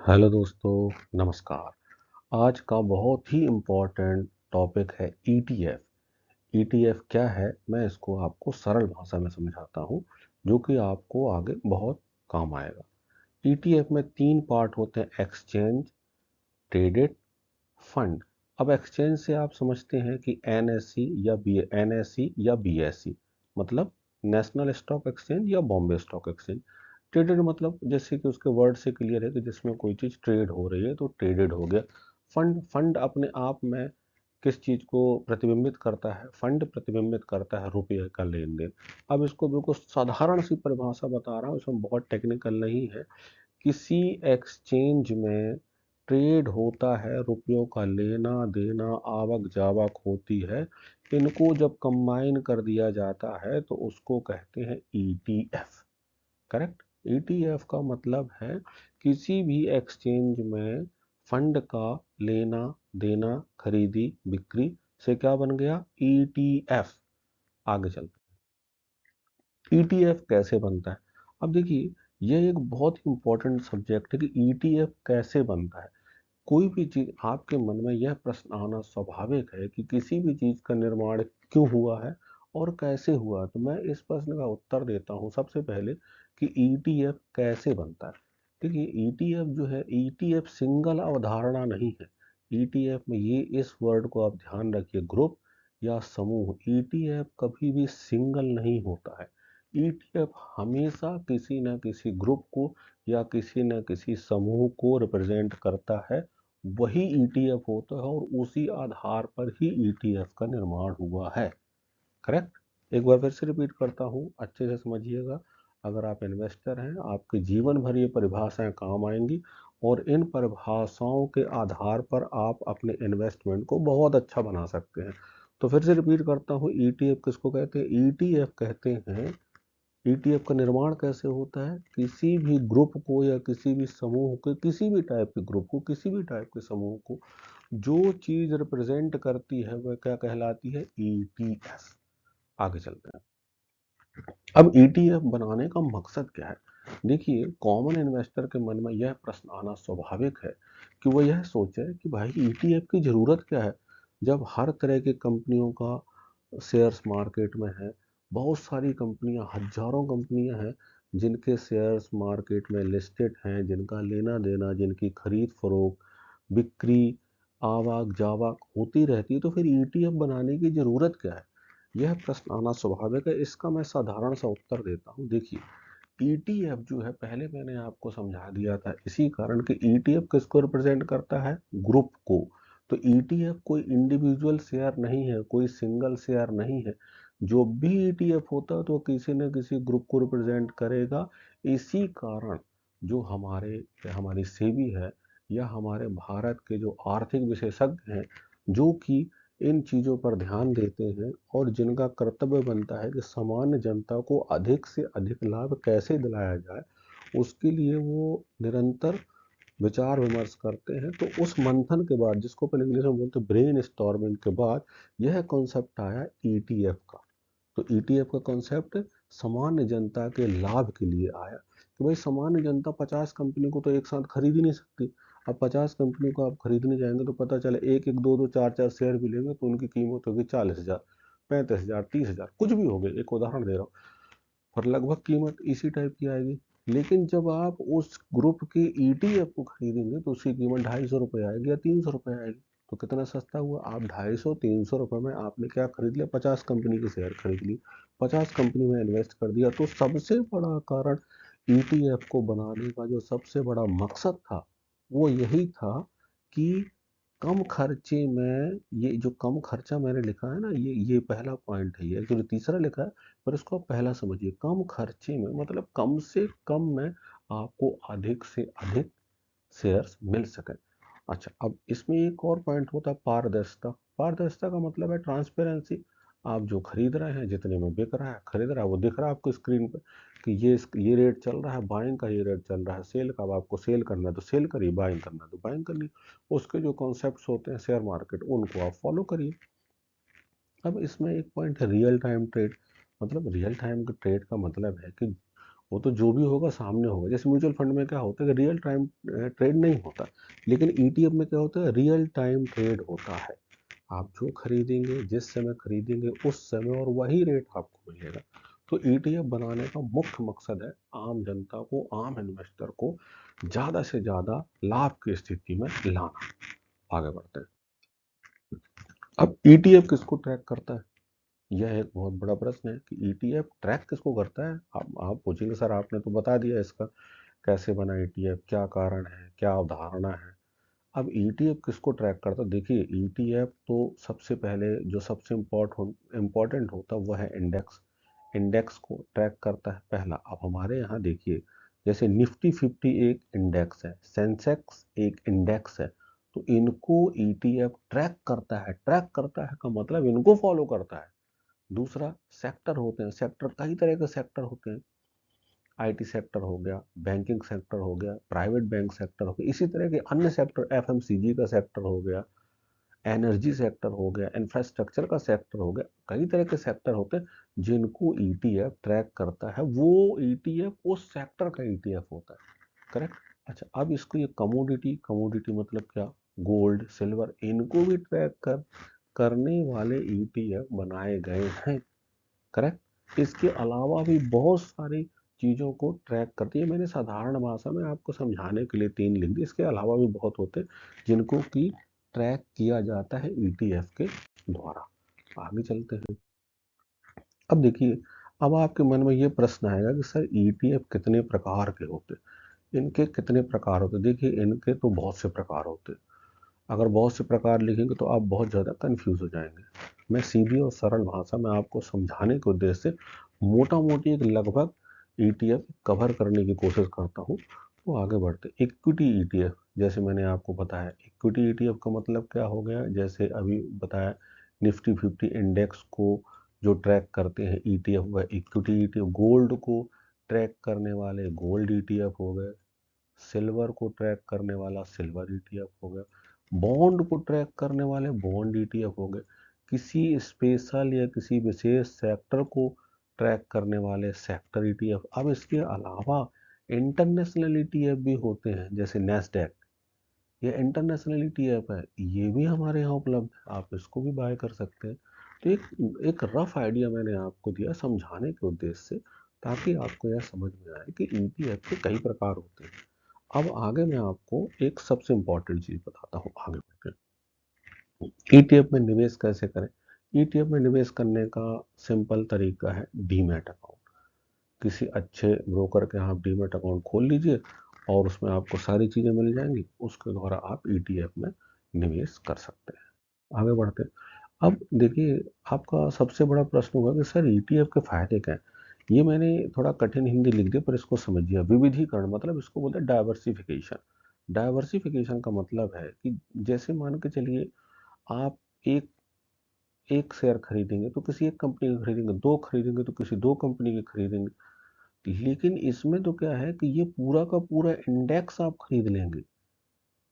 Hello दोस्तों, नमस्कार। आज का बहुत ही इम्पोर्टेंट टॉपिक है ईटीएफ। ईटीएफ क्या है, मैं इसको आपको सरल भाषा में समझाता हूँ जो कि आपको आगे बहुत काम आएगा। ईटीएफ में तीन पार्ट होते हैं: एक्सचेंज, ट्रेडेड, फंड। अब एक्सचेंज से आप समझते हैं कि एनएससी या बीएससी, मतलब नेशनल स्टॉक एक्सचेंज या बॉम्बे स्टॉक एक्सचेंज। ट्रेडेड मतलब जैसे कि उसके वर्ड से क्लियर है कि जिसमें कोई चीज़ ट्रेड हो रही है तो ट्रेडेड हो गया। फंड अपने आप में किस चीज़ को प्रतिबिंबित करता है? फंड प्रतिबिंबित करता है रुपये का लेन देन। अब इसको बिल्कुल साधारण सी परिभाषा बता रहा हूँ, इसमें बहुत टेक्निकल नहीं है। किसी एक्सचेंज में ट्रेड होता है, रुपयों का लेना देना, आवक जावक होती है। इनको जब कंबाइन कर दिया जाता है तो उसको कहते हैं ईटीएफ। करेक्ट। ईटीएफ का मतलब है किसी भी एक्सचेंज में फंड का लेना देना, खरीदी बिक्री से क्या बन गया? ईटीएफ। आगे चलते हैं, ईटीएफ कैसे बनता है। अब देखिए, यह एक बहुत ही इंपॉर्टेंट सब्जेक्ट है कि ईटीएफ कैसे बनता है। कोई भी चीज, आपके मन में यह प्रश्न आना स्वाभाविक है कि किसी भी चीज का निर्माण क्यों हुआ है और कैसे हुआ। तो मैं इस प्रश्न का उत्तर देता हूँ सबसे पहले कि ईटीएफ कैसे बनता है। देखिए, ईटीएफ जो है, ईटीएफ सिंगल अवधारणा नहीं है। ईटीएफ में ये इस वर्ड को आप ध्यान रखिए, ग्रुप या समूह। ईटीएफ कभी भी सिंगल नहीं होता है। ईटीएफ हमेशा किसी न किसी ग्रुप को या किसी न किसी समूह को रिप्रेजेंट करता है। वही ईटीएफ होता है और उसी आधार पर ही ईटीएफ का निर्माण हुआ है। करेक्ट। एक बार फिर से रिपीट करता हूँ, अच्छे से समझिएगा। अगर आप इन्वेस्टर हैं, आपके जीवन भर ये परिभाषाएं काम आएंगी और इन परिभाषाओं के आधार पर आप अपने इन्वेस्टमेंट को बहुत अच्छा बना सकते हैं। तो फिर से रिपीट करता हूँ, ईटीएफ किसको कहते हैं? ईटीएफ कहते हैं, ईटीएफ का निर्माण कैसे होता है? किसी भी ग्रुप को या किसी भी समूह को, किसी भी टाइप के ग्रुप को, किसी भी टाइप के समूह को जो चीज रिप्रेजेंट करती है वह क्या कहलाती है? ईटीएफ। आगे चलते हैं। अब ईटीएफ बनाने का मकसद क्या है? देखिए, कॉमन इन्वेस्टर के मन में यह प्रश्न आना स्वाभाविक है कि वह यह सोचे कि भाई ईटीएफ की जरूरत क्या है जब हर तरह की कंपनियों का शेयर्स मार्केट में है। बहुत सारी कंपनियां, हजारों कंपनियां हैं जिनके शेयर्स मार्केट में लिस्टेड हैं, जिनका लेना देना, जिनकी खरीद फरोख्त, बिक्री, आवाक जावाक होती रहती है। तो फिर ईटीएफ बनाने की जरूरत क्या है? यह प्रश्न आना स्वाभाविक है। इसका मैं साधारण सा उत्तर देता हूँ। देखिए, ईटीएफ जो है, पहले मैंने आपको समझा दिया था इसी कारण कि ईटीएफ किसको रिप्रेजेंट करता है? ग्रुप को। तो ईटीएफ कोई इंडिविजुअल शेयर नहीं है, कोई सिंगल शेयर नहीं है। जो भी ईटीएफ होता है तो किसी न किसी ग्रुप को रिप्रेजेंट करेगा। इसी कारण जो हमारी सेबी है या हमारे भारत के जो आर्थिक विशेषज्ञ हैं, जो कि इन चीज़ों पर ध्यान देते हैं और जिनका कर्तव्य बनता है कि सामान्य जनता को अधिक से अधिक लाभ कैसे दिलाया जाए, उसके लिए वो निरंतर विचार विमर्श करते हैं। तो उस मंथन के बाद, जिसको अपन इंग्लिश में बोलते हैं ब्रेन स्टॉर्मिंग के बाद, यह कॉन्सेप्ट आया ईटीएफ का। तो ईटीएफ का कॉन्सेप्ट सामान्य जनता के लाभ के लिए आया कि भाई सामान्य जनता 50 कंपनी को तो एक साथ खरीद ही नहीं सकती। अब 50 कंपनी को आप खरीदने जाएंगे तो पता चले एक एक दो दो चार चार शेयर भी लेंगे तो उनकी कीमत होगी 40,000, 35,000, 30,000, कुछ भी हो गए, एक उदाहरण दे रहा हूँ। और लगभग कीमत इसी टाइप की आएगी। लेकिन जब आप उस ग्रुप के ईटीएफ को खरीदेंगे तो उसकी कीमत 250 रुपये आएगी या 300 रुपये आएगी। तो कितना सस्ता हुआ? आप 250-300 रुपये में आपने क्या खरीद लिया? 50 कंपनी के शेयर खरीद लिए, 50 कंपनी में इन्वेस्ट कर दिया। तो सबसे बड़ा कारण ईटीएफ को बनाने का जो सबसे बड़ा मकसद था वो यही था कि कम खर्चे में, ये जो कम खर्चा मैंने लिखा है ना, ये पहला पॉइंट है। ये एक्चुअली तीसरा लिखा है पर इसको आप पहला समझिए। कम खर्चे में मतलब कम से कम में आपको अधिक से अधिक शेयर्स मिल सके। अच्छा, अब इसमें एक और पॉइंट होता है पारदर्शिता। पारदर्शिता का मतलब है ट्रांसपेरेंसी। आप जो खरीद रहे हैं, जितने में बिक रहा है, खरीद रहा है, वो दिख रहा है आपको स्क्रीन पे कि ये रेट चल रहा है, बाइंग का ये रेट चल रहा है, सेल का। अब आपको सेल करना है तो सेल करिए, बाइंग करना है तो बाइंग करिए। उसके जो कॉन्सेप्ट्स होते हैं शेयर मार्केट, उनको आप फॉलो करिए। अब इसमें एक पॉइंट है रियल टाइम ट्रेड। मतलब रियल टाइम ट्रेड का मतलब है कि वो तो जो भी होगा सामने होगा। जैसे म्यूचुअल फंड में क्या होता है कि रियल टाइम ट्रेड नहीं होता, लेकिन ईटीएफ में क्या होता है, रियल टाइम ट्रेड होता है। आप जो खरीदेंगे, जिस समय खरीदेंगे, उस समय और वही रेट आपको मिलेगा। तो ईटीएफ बनाने का मुख्य मकसद है आम जनता को, आम इन्वेस्टर को ज़्यादा से ज़्यादा लाभ की स्थिति में लाना। आगे बढ़ते हैं। अब ईटीएफ किसको ट्रैक करता है, यह एक बहुत बड़ा प्रश्न है कि ईटीएफ ट्रैक किसको करता है। आप पूछेंगे सर आपने तो बता दिया इसका, कैसे बना ईटीएफ, क्या कारण है, क्या अवधारणा है। अब ईटीएफ किसको ट्रैक करता है, देखिए ईटीएफ तो सबसे पहले जो सबसे इम्पोर्टेंट होता है वह है इंडेक्स। इंडेक्स को ट्रैक करता है पहला। अब हमारे यहाँ देखिए, जैसे निफ्टी 50 एक इंडेक्स है, सेंसेक्स एक इंडेक्स है, तो इनको ईटीएफ ट्रैक करता है। ट्रैक करता है का मतलब इनको फॉलो करता है। दूसरा, सेक्टर होते हैं, सेक्टर कई तरह के सेक्टर होते हैं। आईटी सेक्टर हो गया, बैंकिंग सेक्टर हो गया, प्राइवेट बैंक सेक्टर हो गया, इसी तरह के अन्य सेक्टर, एफएमसीजी का सेक्टर हो गया, एनर्जी सेक्टर हो गया, इंफ्रास्ट्रक्चर का सेक्टर हो गया। कई तरह के सेक्टर होते हैं जिनको ईटीएफ ट्रैक करता है। वो ईटीएफ उस सेक्टर का ईटीएफ होता है। करेक्ट। अच्छा, अब इसको ये कमोडिटी, कमोडिटी मतलब क्या, गोल्ड, सिल्वर, इनको भी ट्रैक करने वाले ईटीएफ बनाए गए हैं। करेक्ट। इसके अलावा भी बहुत सारी चीज़ों को ट्रैक करती है। मैंने साधारण भाषा में आपको समझाने के लिए 3 लिख दिए, इसके अलावा भी बहुत होते हैं जिनको कि ट्रैक किया जाता है ईटीएफ के द्वारा। आगे चलते हैं। अब देखिए, अब आपके मन में ये प्रश्न आएगा कि सर ईटीएफ कितने प्रकार के होते हैं, इनके कितने प्रकार होते हैं। देखिए इनके तो बहुत से प्रकार होते हैं। अगर बहुत से प्रकार लिखेंगे तो आप बहुत ज़्यादा कंफ्यूज हो जाएंगे। मैं सीधी और सरल भाषा में आपको समझाने के उद्देश्य से मोटा मोटी एक लगभग ईटीएफ कवर करने की कोशिश करता हूँ। तो आगे बढ़ते, इक्विटी ईटीएफ, जैसे मैंने आपको बताया इक्विटी ईटीएफ का मतलब क्या हो गया, जैसे अभी बताया निफ्टी 50 इंडेक्स को जो ट्रैक करते हैं ईटीएफ, वह इक्विटी ईटीएफ। गोल्ड को ट्रैक करने वाले गोल्ड ईटीएफ हो गए, सिल्वर को ट्रैक करने वाला सिल्वर ईटीएफ हो गया, बॉन्ड को ट्रैक करने वाले बॉन्ड ईटीएफ हो गए, किसी स्पेशल या किसी विशेष सेक्टर को ट्रैक करने वाले सेक्टर ईटीएफ। अब इसके अलावा इंटरनेशनल ईटीएफ भी होते हैं, जैसे नेस्डैक, ये इंटरनेशनल ईटीएफ है, ये भी हमारे यहाँ उपलब्ध है, आप इसको भी बाय कर सकते हैं। तो एक रफ आइडिया मैंने आपको दिया समझाने के उद्देश्य से, ताकि आपको यह समझ में आए कि ईटीएफ के कई प्रकार होते हैं। अब आगे मैं आपको एक सबसे इम्पोर्टेंट चीज़ बताता हूँ, आगे बढ़कर ईटीएफ में निवेश कैसे करें। ईटीएफ में निवेश करने का सिंपल तरीका है डीमैट अकाउंट। किसी अच्छे ब्रोकर के यहाँ आप डीमैट अकाउंट खोल लीजिए और उसमें आपको सारी चीज़ें मिल जाएंगी, उसके द्वारा आप ईटीएफ में निवेश कर सकते हैं। आगे बढ़ते हैं। अब देखिए, आपका सबसे बड़ा प्रश्न होगा कि सर ईटीएफ के फायदे क्या हैं। ये मैंने थोड़ा कठिन हिंदी लिख दी, पर इसको समझिए। विविधीकरण मतलब इसको बोलते हैं डाइवर्सिफिकेशन। डाइवर्सिफिकेशन का मतलब है कि जैसे मान के चलिए आप एक एक शेयर खरीदेंगे तो किसी एक कंपनी का खरीदेंगे, दो खरीदेंगे तो किसी दो कंपनी के खरीदेंगे, लेकिन इसमें तो क्या है कि ये पूरा का पूरा इंडेक्स आप खरीद लेंगे।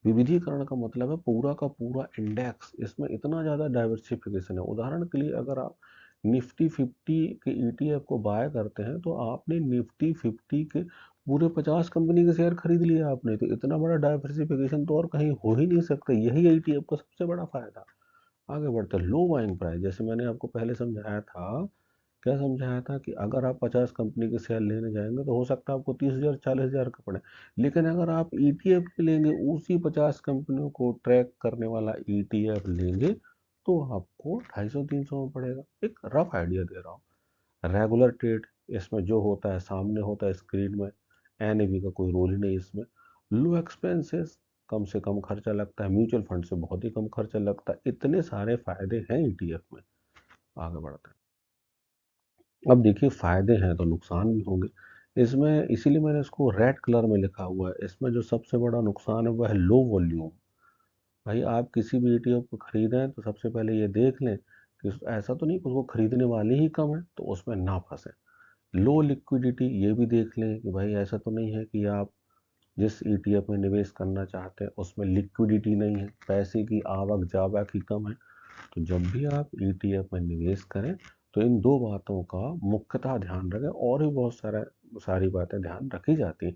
विविधीकरण का मतलब है पूरा का पूरा इंडेक्स, इसमें इतना ज़्यादा डाइवर्सिफिकेशन है। उदाहरण के लिए अगर आप निफ्टी 50 के ईटीएफ को बाय करते हैं तो आपने निफ्टी 50 के पूरे 50 कंपनी के शेयर खरीद लिए आपने, तो इतना बड़ा डाइवर्सिफिकेशन तो और कहीं हो ही नहीं सकता। यही ईटीएफ का सबसे बड़ा फायदा। आगे बढ़ते हैं, लो बाइंग प्राइस, जैसे मैंने आपको पहले समझाया था। क्या समझाया था कि अगर आप 50 कंपनी के शेयर लेने जाएंगे तो हो सकता है आपको 30,000 40,000 का पड़े, लेकिन अगर आप ईटीएफ लेंगे, उसी 50 कंपनियों को ट्रैक करने वाला ईटीएफ लेंगे, तो आपको 250-300 में पड़ेगा। एक रफ आइडिया दे रहा हूँ। रेगुलर ट्रेड, इसमें जो होता है सामने होता है स्क्रीन में, एनएवी का कोई रोल ही नहीं इसमें। लो एक्सपेंसेस, कम से कम खर्चा लगता है, म्यूचुअल फंड से बहुत ही कम खर्चा लगता है। इतने सारे फायदे हैं ईटीएफ में। आगे बढ़ते हैं। अब देखिए, फायदे हैं तो नुकसान भी होंगे इसमें, इसीलिए मैंने इसको रेड कलर में लिखा हुआ है। इसमें जो सबसे बड़ा नुकसान है वह है लो वॉल्यूम। भाई आप किसी भी ईटीएफ को खरीदें तो सबसे पहले ये देख लें कि ऐसा तो नहीं कि उसको खरीदने वाले ही कम है, तो उसमें ना फंसे। लो लिक्विडिटी, ये भी देख लें कि भाई ऐसा तो नहीं है कि आप जिस ईटीएफ में निवेश करना चाहते हैं उसमें लिक्विडिटी नहीं है, पैसे की आवक जावक ही कम है। तो जब भी आप ईटीएफ में निवेश करें तो इन दो बातों का मुख्यतः ध्यान रखें। और भी बहुत सारा सारी बातें ध्यान रखी जाती हैं।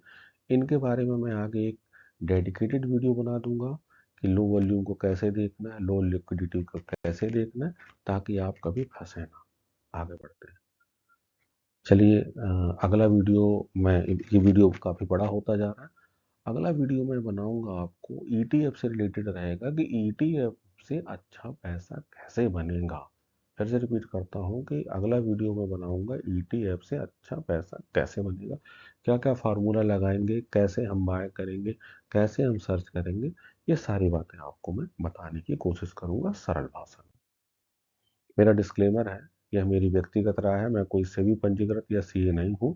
इनके बारे में मैं आगे एक डेडिकेटेड वीडियो बना दूंगा कि लो वॉल्यूम को कैसे देखना है, लो लिक्विडिटी को कैसे देखना है, ताकि आप कभी फंसे ना। आगे बढ़ते हैं। चलिए अगला वीडियो मैं ये वीडियो काफ़ी बड़ा होता जा रहा है। अगला वीडियो मैं बनाऊंगा आपको ईटीएफ से रिलेटेड रहेगा कि ईटीएफ से अच्छा पैसा कैसे बनेगा। फिर से रिपीट करता हूँ कि अगला वीडियो मैं बनाऊंगा ईटीएफ से अच्छा पैसा कैसे बनेगा, क्या क्या फार्मूला लगाएंगे, कैसे हम बाय करेंगे, कैसे हम सर्च करेंगे, ये सारी बातें आपको मैं बताने की कोशिश करूंगा सरल भाषा में। मेरा डिस्क्लेमर है, यह मेरी व्यक्तिगत राय है, मैं कोई सेबी पंजीकृत या सीए नहीं हूँ।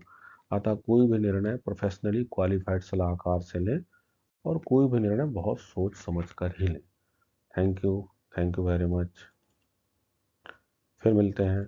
अतः कोई भी निर्णय प्रोफेशनली क्वालिफाइड सलाहकार से लें और कोई भी निर्णय बहुत सोच समझ कर ही लें। Thank you very much. फिर मिलते हैं।